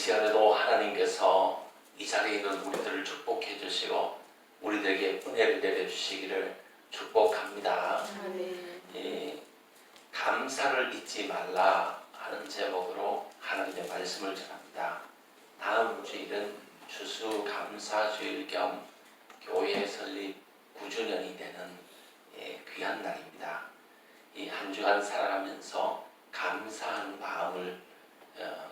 시간에도 하나님께서 이 자리에 있는 우리들을 축복해 주시고 우리들에게 은혜를 내려주시기를 축복합니다. 감사를 잊지 말라 하는 제목으로 하나님의 말씀을 전합니다. 다음 주일은 추수감사주일 겸 교회 설립 9주년이 되는 귀한 날입니다. 이 한 주간 살아가면서 감사하는 마음을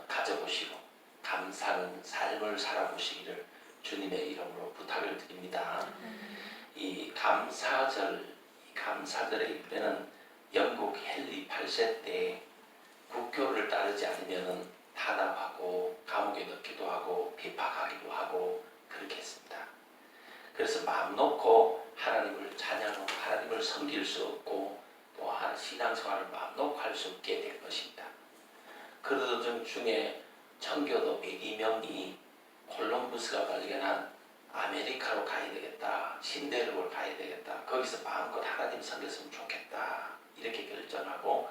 가져보시고 감사하는 삶을 살아보시기를 주님의 이름으로 부탁을 드립니다. 이 감사절, 감사절의 일에는 영국 헨리 8세 때 국교를 따르지 않으면 탄압하고 감옥에 넣기도 하고 핍박하기도 하고 그렇게 했습니다. 그래서 마음 놓고 하나님을 찬양하고 하나님을 섬길 수 없고 또 신앙생활을 마음 놓고 할 수 없게 될 것입니다. 그러던 중에 청교도 102명이 콜럼버스가 발견한 아메리카로 가야 되겠다, 신대륙을 가야 되겠다, 거기서 마음껏 하나님 섬겼으면 좋겠다 이렇게 결정하고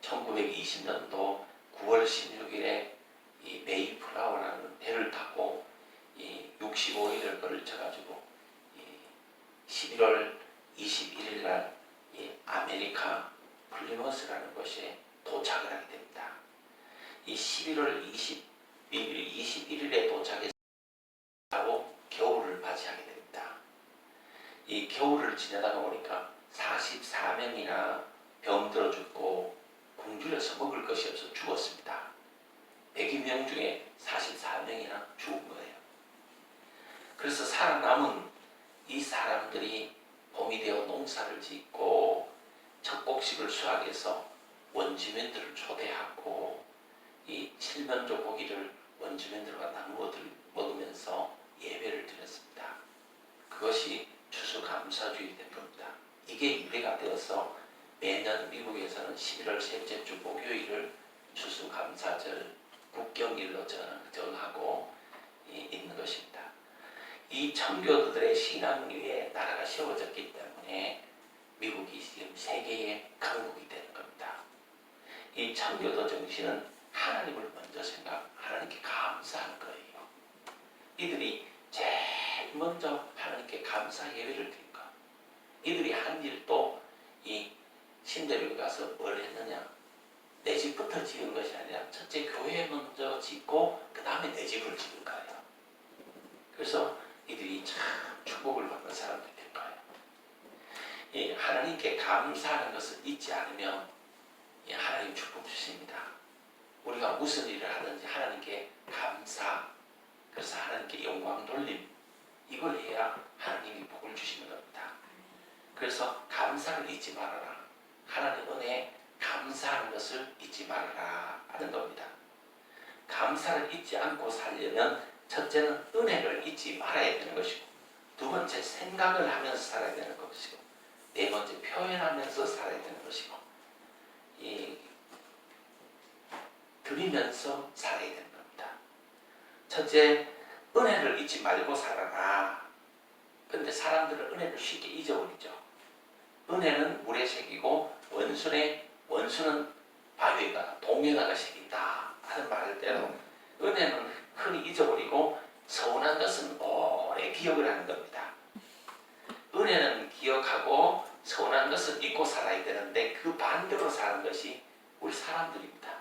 1920년도 9월 16일에 이 메이플라워라는 배를 타고 이 65일을 걸쳐가지고 11월 21일 날 이 아메리카 플리머스라는 곳에 도착을 하게 됩니다. 이 11월 21일에 도착해서 겨울을 맞이하게 됩니다. 이 겨울을 지내다가 보니까 44명이나 병들어 죽고 굶주려서 먹을 것이 없어 죽었습니다. 102명 중에 44명이나 죽은 거예요. 그래서 살아남은 이 사람들이 봄이 되어 농사를 짓고 첫 곡식을 수확해서 원주민들을 초대하고 이 칠면조 고기를 원주민들과 나누어 먹으면서 예배를 드렸습니다. 그것이 추수감사주일이 된 겁니다. 이게 유래가 되어서 매년 미국에서는 11월 셋째 주 목요일을 추수감사절 국경일로 정하고 있는 것입니다. 이 청교도들의 신앙 위에 나라가 세워졌기 때문에 미국이 지금 세계의 강국이 되는 겁니다. 이 청교도 정신은 하나님을 먼저 하나님께 감사하는 거예요. 이들이 제일 먼저 하나님께 감사 예배를 드린 거. 이들이 한 일도 이 신대륙에 가서 뭘 했느냐? 내 집부터 지은 것이 아니라 첫째 교회 먼저 짓고 그 다음에 내 집을 지은 거예요. 그래서 이들이 참 축복을 받는 사람들이 될 거예요. 이 하나님께 감사하는 것을 잊지 않으면 하나님 축복 주십니다. 우리가 무슨 일을 하든지 하나님께 감사, 그래서 하나님께 영광 돌림, 이걸 해야 하나님이 복을 주시는 겁니다. 그래서 감사를 잊지 말아라. 하나님 은혜에 감사하는 것을 잊지 말아라 하는 겁니다. 감사를 잊지 않고 살려면 첫째는 은혜를 잊지 말아야 되는 것이고, 두 번째 생각을 하면서 살아야 되는 것이고, 네 번째 표현하면서 살아야 되는 것이고, 드리면서 살아야 되는 겁니다. 첫째, 은혜를 잊지 말고 살아라. 근데 사람들은 은혜를 쉽게 잊어버리죠. 은혜는 물에 새기고 원수는 바위에다가 동에다가 새긴다 하는 말대로 은혜는 흔히 잊어버리고 서운한 것은 오래 기억을 하는 겁니다. 은혜는 기억하고 서운한 것은 잊고 살아야 되는데 그 반대로 사는 것이 우리 사람들입니다.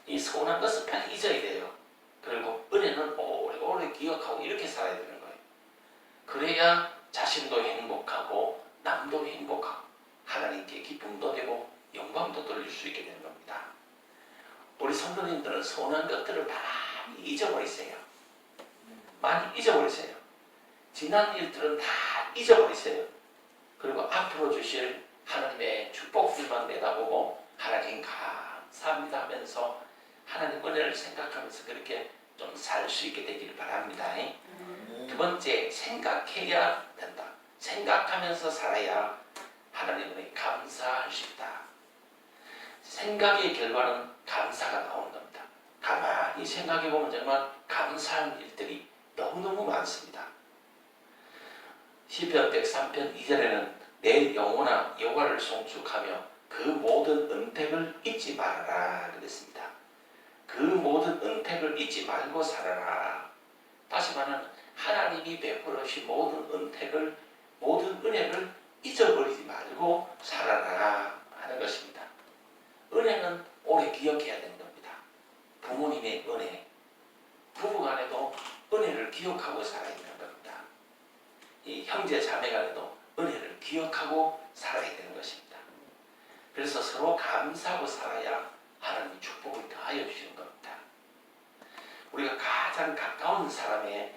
이 서운한 것은 빨리 잊어야 돼요. 그리고 은혜는 오래오래 기억하고 이렇게 살아야 되는 거예요. 그래야 자신도 행복하고 남도 행복하고 하나님께 기쁨도 되고 영광도 돌릴 수 있게 되는 겁니다. 우리 성도님들은 서운한 것들을 많이 잊어버리세요. 많이 잊어버리세요. 지난 일들은 다 잊어버리세요. 그리고 앞으로 주실 하나님의 축복들만 내다보고 하나님 감사합니다 하면서 하나님 은혜를 생각하면서 그렇게 좀 살 수 있게 되기를 바랍니다. 두 번째, 생각해야 된다. 생각하면서 살아야 하나님의 감사할 수 있다. 생각의 결과는 감사가 나오는 겁니다. 가만히 생각해보면 정말 감사한 일들이 너무너무 많습니다. 시편 103편 2절에는 내 영혼아 여호와를 송축하며 그 모든 은택을 잊지 말아라 그랬습니다. 그 모든 은택을 잊지 말고 살아라. 다시 말하면 하나님이 베풀으신 모든 은택을, 모든 은혜를 잊어버리지 말고 살아라 하는 것입니다. 은혜는 오래 기억해야 되는 겁니다. 부모님의 은혜, 부부간에도 은혜를 기억하고 살아야 되는 겁니다. 이 형제 자매간에도 은혜를 기억하고 살아야 되는 것입니다. 그래서 서로 감사하고 살아야 하나님이 축복을 더하여 주시는 겁니다. 우리가 가장 가까운 사람의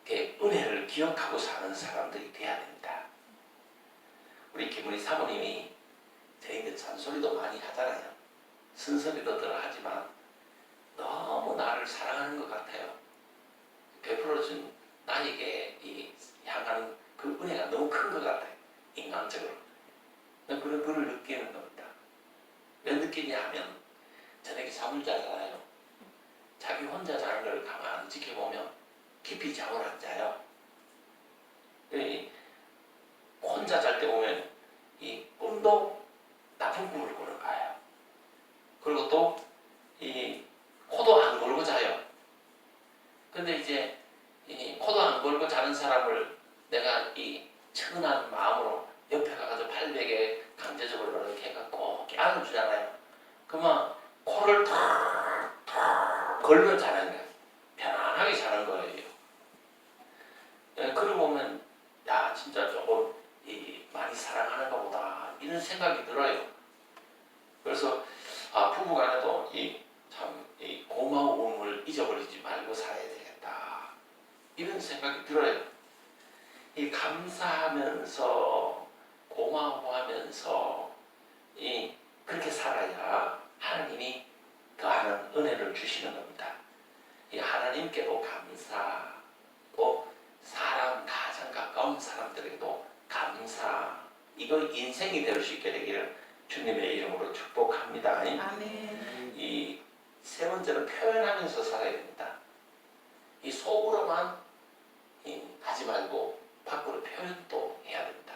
은혜를 기억하고 사는 사람들이 되어야 됩니다. 우리 김우리 사모님이 저희들 잔소리도 많이 하잖아요. 쓴소리도 하지만 너무 나를 사랑하는 것 같아요. 베풀어준 나에게 향하는 그 은혜가 너무 큰 것 같아요. 인간적으로. 그걸 느끼는 겁니다. 왜 느끼냐 하면 저녁에 잠을 자잖아요. 자기 혼자 자는 걸 가만히 지켜보면 깊이 잠을 안 자요. 혼자 잘 때 보면 이 꿈도 나쁜 꿈을 꾸는 거예요. 그리고 또 이 코도 안 골고 자요. 근데 이제 이 코도 안 골고 자는 사람을 내가 이 천한 마음으로 옆에 가서 팔베개 강제적으로 이렇게 해갖고 안아주잖아요. 그러면 코를 탁 걸러 자는 거예요. 편안하게 자는 거예요. 그러고 보면 야 진짜 조금 많이 사랑하는가 보다 이런 생각이 들어요. 그래서 부부간에도 이 고마움을 잊어버리지 말고 살아야 되겠다 이런 생각이 들어요. 이 감사하면서 고마워하면서 그렇게 살아야 하나님이 더하는 은혜를 주시는 겁니다. 이 하나님께도 감사하고 사람 가장 가까운 사람들에게도 감사, 이거 인생이 될 수 있게 되기를 주님의 이름으로 축복합니다. 아멘. 이 세 번째는 표현하면서 살아야 됩니다. 이 속으로만 하지 말고 밖으로 표현도 해야 됩니다.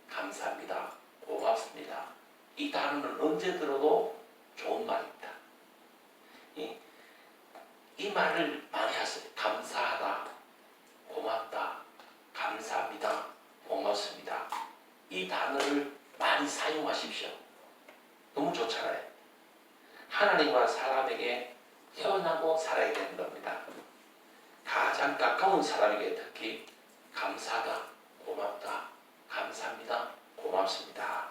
감사합니다. 고맙습니다. 이 단어는 언제 들어도 좋은 말입니다. 이 말을 많이 하세요. 감사하다, 고맙다, 감사합니다, 고맙습니다. 이 단어를 많이 사용하십시오. 너무 좋잖아요. 하나님과 사람에게 태어나고 살아야 되는 겁니다. 가장 가까운 사람에게 특히 감사하다, 고맙다, 감사합니다, 고맙습니다.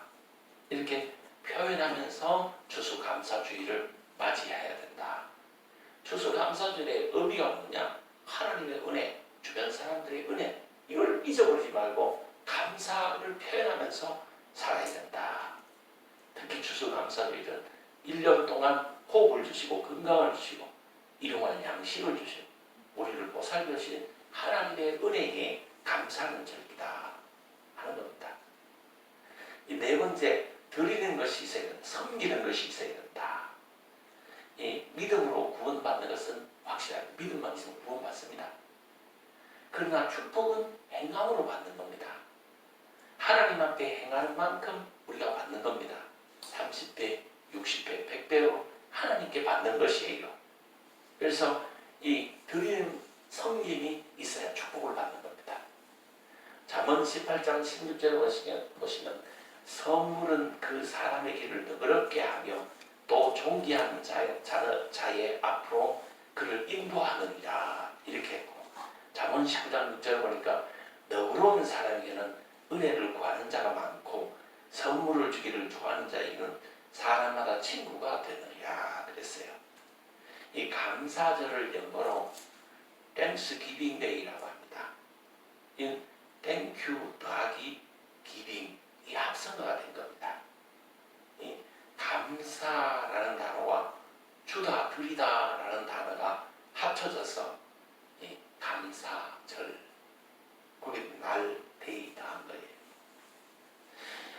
이렇게 표현하면서 추수감사주의를 맞이해야 된다. 추수감사주의의 의미가 뭐냐? 하나님의 은혜, 주변 사람들의 은혜, 이걸 잊어버리지 말고 감사를 표현하면서 살아야 된다. 특히 추수감사주의는 1년 동안 호흡을 주시고 건강을 주시고 일용할 양식을 주시고 우리를 보살펴주신 하나님의 은혜에 감사하는 절기다 하는 겁니다. 이 네 번째, 드리는 것이 있어야 된다. 섬기는 것이 있어야 된다. 이 믿음으로 구원받는 것은 확실하게 믿음만 있으면 구원받습니다. 그러나 축복은 행함으로 받는 겁니다. 하나님 앞에 행하는 만큼 우리가 받는 겁니다. 30배, 60배, 100배로 하나님께 받는 것이에요. 그래서 이 드리는 섬김이 있어야 축복을 받는 겁니다. 잠언 18장 16절을 보시면 선물은 그 사람의 길을 너그럽게 하며 또 존귀한 자의 앞으로 그를 인도하느니라 이렇게 했고, 잠언 19장 6절을 보니까 너그러운 사람에게는 은혜를 구하는 자가 많고 선물을 주기를 좋아하는 자에게는 사람마다 친구가 되느니라 그랬어요. 이 감사절을 영어로 Thanksgiving Day라고 합니다. 이 Thank you 더하기 Giving, 이 합성어가 된 겁니다. 이 감사라는 단어와 주다, 드리다라는 단어가 합쳐져서 이 감사절, 그게 날 데이다 한 거예요.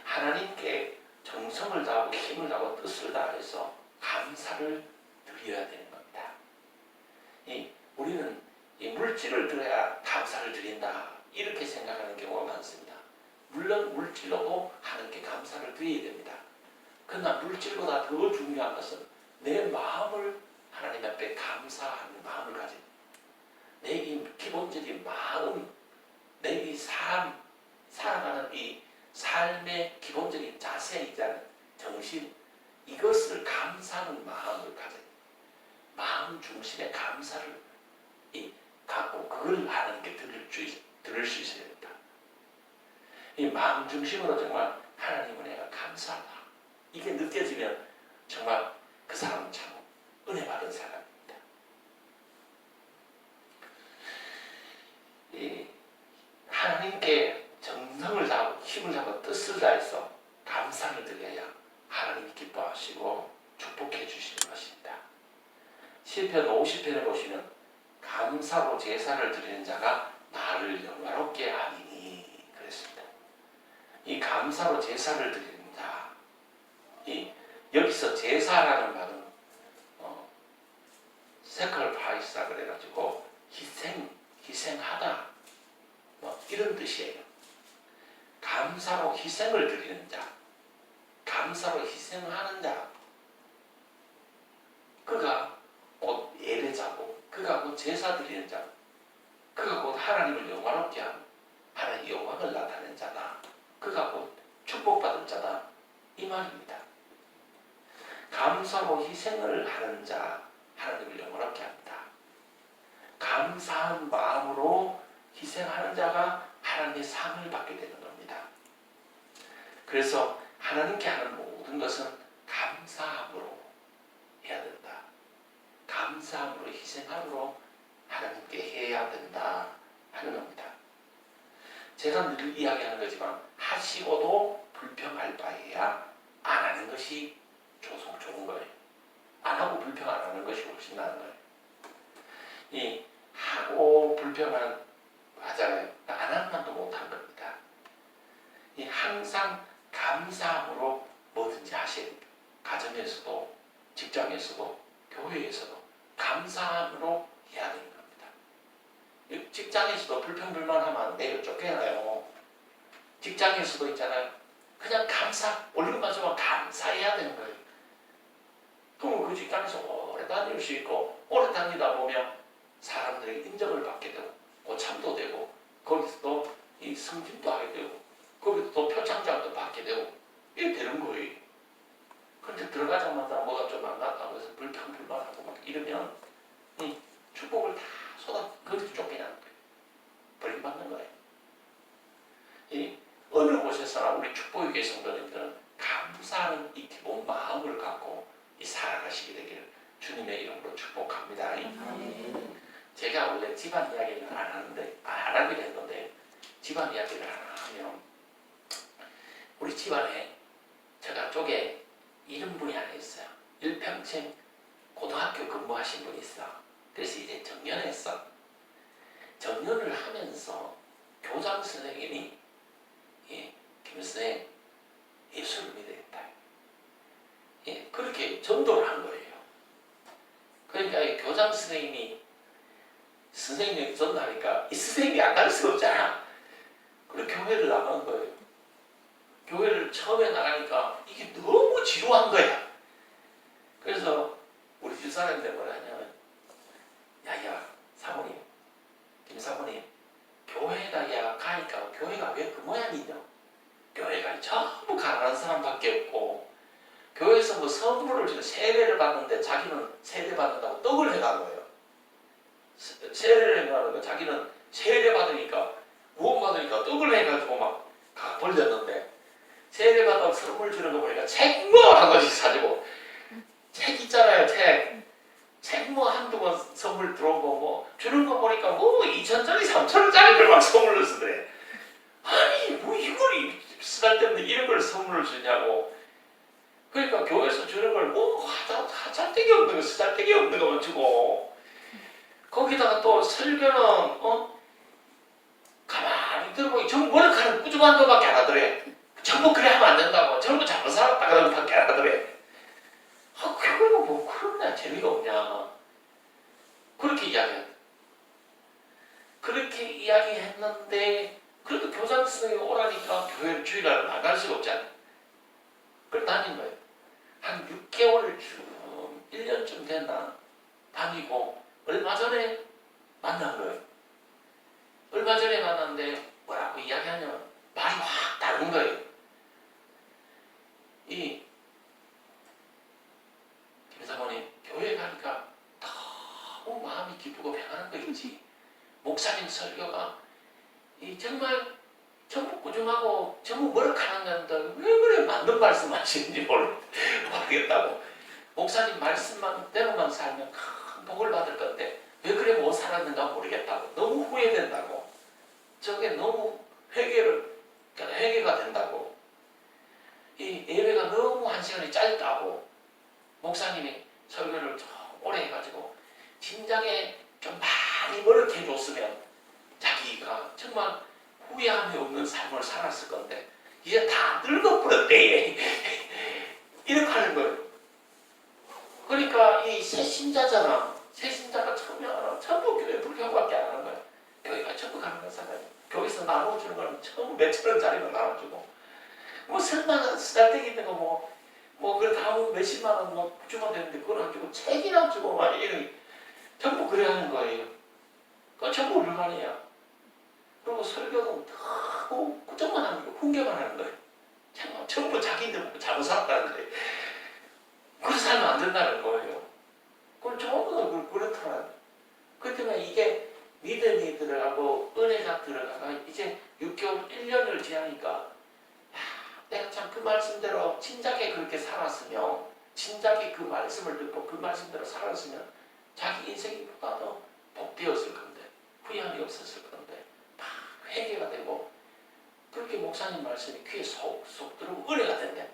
하나님께 정성을 다하고 힘을 다하고 뜻을 다해서 감사를 드려야 되는 겁니다. 우리는 이 물질을 드려야 감사를 드린다 이렇게 생각하는 경우가 많습니다. 물론 물질로도 하나님께 감사를 드려야 됩니다. 그러나 물질보다 더 중요한 것은 내 마음을 하나님 앞에 감사하는 감사하는 마음을 가진 내 이 기본적인 마음, 내 이 사람 살아가는 이 삶의 기본적인 자세이자 정신, 이것을 감사하는 마음을 가진 마음 중심의 감사를 갖고 그걸 하나님께 들을 수 있어야 된다. 이 마음 중심으로 정말 하나님은 내가 감사하다, 이게 느껴지면 정말 그 사람은 참 은혜 받은 사람입니다. 하나님께 정성을 다하고 힘을 다하고 뜻을 다해서 감사를 드려야 하나님이 기뻐하시고 축복해 주시는 것입니다. 시편 50편에 보시면 감사로 제사를 드리는 자가 나를 영화롭게 하리니 그랬습니다. 이 감사로 제사를 드리는 자, 여기서 제사라는 말은 sacrifice라 그래가지고 희생하다, 이런 뜻이에요. 감사로 희생을 드리는 자, 감사로 희생하는 자, 그가 곧 예배자고, 그가 곧 제사 드리는 자, 그가 곧 하나님을 영화롭게 하는, 하나님의 영광을 나타낸 자다, 그가 곧 축복받은 자다, 이 말입니다. 감사로 희생을 하는 자, 하나님을 영화롭게 합니다. 감사한 마음으로 희생하는 자가 하나님의 상을 받게 되는 겁니다. 그래서 하나님께 하는 모든 것은 감사함으로 해야 된다. 감사함으로, 희생함으로 하나님께 해야 된다 하는 겁니다. 제가 늘 이야기하는 거지만 하시고도 불평할 바에야 안 하는 것이 좋은 거예요. 안 하고 불평 안 하는 것이 훨씬 나은 거예요. 이 하고 불평은 하잖아요. 안 하는 것도 못한 겁니다. 이 항상 감사함으로 뭐든지 하셔야 됩니다. 가정에서도, 직장에서도, 교회에서도 감사함으로 해야 되는 겁니다. 직장에서도 불평불만하면 안 돼요. 쫓겨나요. 직장에서도 있잖아요. 그냥 올리고만 주면 감사해야 되는 거예요. 그럼 그 직장에서 오래 다닐 수 있고, 오래 다니다 보면 사람들에게 인정을 받게 되고, 고참도 되고, 거기서 또 이 승진도 하게 되고, 거기서 또 표창장도 받게 되고, 이렇게 되는 거예요. 그런데 들어가자마자 뭐가 좀 안 났다고 해서 불평불만하고 막 이러면 이 축복을 다 거기서 쫓겨나는 거예요. 버림받는 거예요. 이 어느 곳에서나 우리 축복의 성도님들은 감사하는 이 기본 마음을 갖고 이 살아가시게 되기를 주님의 이름으로 축복합니다. 제가 원래 집안 이야기를 안 하기로 했는데, 집안 이야기를 하나 하면, 우리 집안에 제가 쪽에 이런 분이 하나 있어요. 일평생 고등학교 근무하신 분이 있어. 그래서 이제 정년했어. 정년을 하면서 교장 선생님이 김선생 예수를 믿어야겠다, 그렇게 전도를 한 거예요. 그러니까 교장 선생님이 선생님이 전도하니까 이 선생님이 안 갈 수가 없잖아. 그래서 교회를 나간 거예요. 교회를 처음에 나가니까 이게 너무 지루한 거야. 그래서 우리 집사람들 뭐라 하냐면, 야야 사모님, 김사모님, 교회에다 가니까 교회가 왜 그 모양이냐? 교회가 전부 가난한 사람밖에 없고, 교회에서 뭐 선물을 주고 세례를 받는데 자기는 세례 받는다고 떡을 해가는 거예요. 세례를 해가는 거, 자기는 세례 받으니까, 구원 받으니까 떡을 해가지고 막 벌렸는데, 세례 받아서 선물 주는 거 보니까 책 뭐 한 권씩 사주고, 책 있잖아요, 책 뭐 한두 권 선물 들어오고, 뭐 주는 거 보니까 뭐 2,000짜리 3,000원짜리를 막 선물로 쓰더래. 아니 뭐 이걸 쓰잘데없는 이런 걸 선물을 주냐고. 그러니까 교회에서 주는 걸 뭐 하잘데기 없는 거, 쓰잘데기 없는 거만 주고, 거기다가 또 설교는 가만히 들어보니 전부 머리카락 꾸준한 것밖에 안 하더래. 전부 그래 하면 안 된다고, 전부 잘못 살았다 그러면 밖에 안 하더래. 교회가 뭐 그러냐, 재미가 없냐, 그렇게 이야기했다. 그렇게 이야기했는데, 그래도 교장 선생님이 오라니까 교회를 주일날 나갈 수가 없잖아. 그걸 다닌 거예요. 한 6개월 1년쯤 됐나? 다니고 얼마 전에 만난 거예요. 얼마 전에 만났는데 뭐라고 이야기하냐면 말이 확 다른 거예요. 이 김사모님 교회 가니까 너무 마음이 기쁘고 평안한 거 있지. 목사님 설교가 이 정말 전부 꾸준하고 전부 머쓱하는 건데 왜 그래 맞는 말씀 하시는지 모르겠다고. 목사님 말씀대로만 살면 큰 복을 받을 건데 왜 그래 못 살았는가 모르겠다고. 너무 후회된다고. 저게 너무 회개가 된다고. 이 예배가 너무 한 시간이 짧다고. 목사님이 설교를 좀 오래 해가지고 진작에 좀 많이 머쓱 해줬으면 자기가 정말 후회함이 없는 삶을 살았을 건데 이제 다 늙어버렸대. 이렇게 하는 거예요. 그러니까 이 새신자잖아. 새신자가 처음에 알아. 전부 교회 불교밖에 안 하는 거야. 교회가 전부 가는 거잖아요. 교회에서 나눠주는 거는 처음 몇천 원짜리만 나눠주고 뭐 1000만 원 쓰잘데기 있는 거 그 다음 몇십만 원 주면 되는데 그걸 안 주고 책이나 주고 막 이런 전부 그래 하는 거예요. 그건 전부 불만이야. 그리고 설교도 너무 꾸정만 하는 거예요. 훈계만 하는 거예요. 정말 전부 자기들 보고 잘못 살았다는 거예요. 그렇게 살면 안 된다는 거예요. 그건 전부 그렇더라고요. 그렇지만 이게 믿음이 들어가고 은혜가 들어가가 이제 6개월, 1년을 지나니까 내가 참 그 말씀대로 진작에 그렇게 살았으면 진작에 그 말씀을 듣고 그 말씀대로 살았으면 자기 인생이 보다 더 복되었을 건데 후회함이 없었을 건데 막 회개가 되고 그렇게 목사님 말씀이 귀에 쏙쏙 들어오고 은혜가 된대.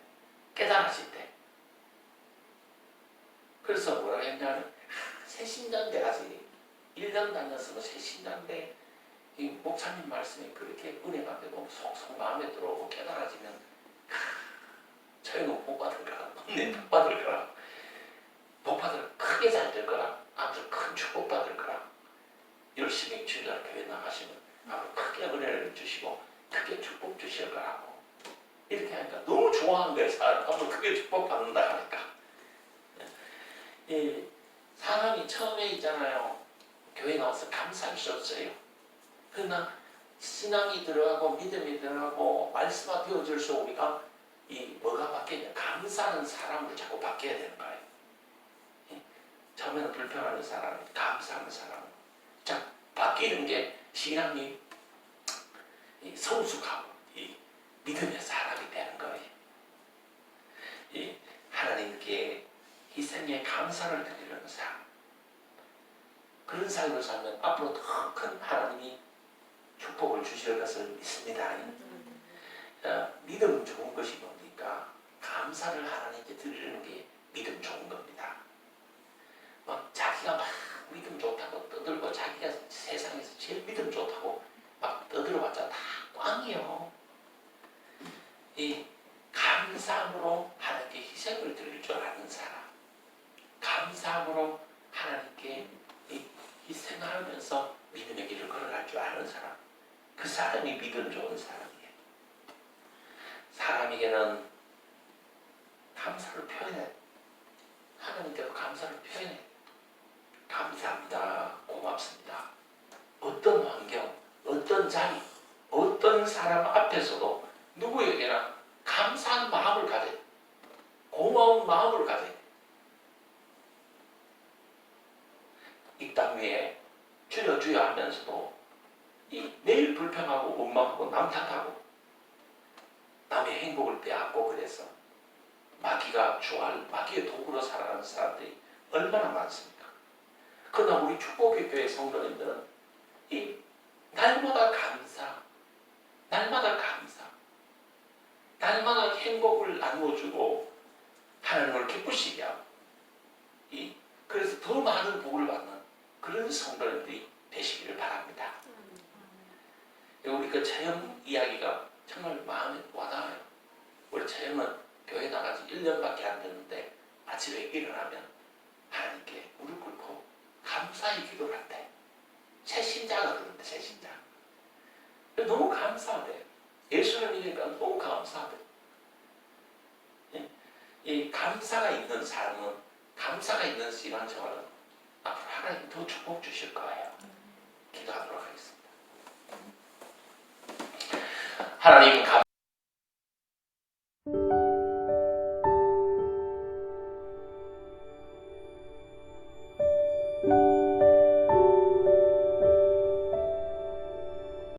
깨달아질 때. 그래서 뭐라 했냐면 새신자인데 아직 1년 다녔으면 새신자인데 이 목사님 말씀이 그렇게 은혜가 되고 속속 마음에 들어오고 깨달아지면 저희는 복 받을 거라. 네, 복 받을 거라. 복 받을 크게 잘 될 거라. 아주 큰 축복 받을 거라. 열심히 주일날 교회 나가시면 아주 크게 은혜를 주시고 크게 축복 주실 거라고. 이렇게 하니까 너무 좋아하는 거예요. 사람이 크게 축복 받는다 하니까. 이 사람이 처음에 있잖아요. 교회 나와서 감사할 수 없어요. 그러나 신앙이 들어가고 믿음이 들어가고 말씀화 되어질수록 우리가 이 뭐가 바뀌냐 감사하는 사람으로 자꾸 바뀌어야 되는 거예요. 처음에는 불평하는 사람, 감사하는 사람. 자 바뀌는 게 신앙이 성숙하고 이 믿음의 사람이 되는 거예요. 이 하나님께 희생에 감사를 드리는 삶. 그런 삶을 살면 앞으로 더 큰 하나님이 축복을 주실 것을 믿습니다. 믿음 좋은 것이 뭡니까? 감사를 하나님께 드리는 게 믿음 좋은 겁니다. 막 자기가 막 믿음 좋다고 떠들고 자기가 세상에서 제일 믿음 좋다고 막 떠들어봤자 다 꽝이요. 이 감사함으로 하나님께 희생을 드릴 줄 아는 사람, 감사함으로 하나님께 희생하면서 믿음의 길을 걸어갈 줄 아는 사람, 그 사람이 믿음 좋은 사람이에요. 사람에게는 감사를 표현해. 하나님께도 감사를 표현해. 감사합니다. 고맙습니다. 어떤 환경, 어떤 자리, 어떤 사람 앞에서도 누구에게나 감사한 마음을 가져. 고마운 마음을 가져. 이 땅 위에 주여 주여 하면서도 매일 불평하고 원망하고 남 탓하고 남의 행복을 빼앗고 그래서 마귀의 도구로 살아가는 사람들이 얼마나 많습니까? 그러나 우리 축복의 교회 성도님들은 날마다 감사, 날마다 행복을 나누어주고 하나님을 기쁘시게 하고 그래서 더 많은 복을 받는 그런 성도님들이 되시기를 바랍니다. 우리 그 체험 이야기가 정말 마음에 와닿아요. 우리 체험은 교회 나간 지 1년밖에 안 됐는데 아침에 일어나면 하나님께 무릎 꿇고 감사의 기도를 한대. 새신자가 그런데 새신자. 너무 감사하대. 예수를 믿으니까 너무 감사하대. 이 감사가 있는 삶은 감사가 있는 신앙생활은 앞으로 하나님 더 축복 주실 거예요.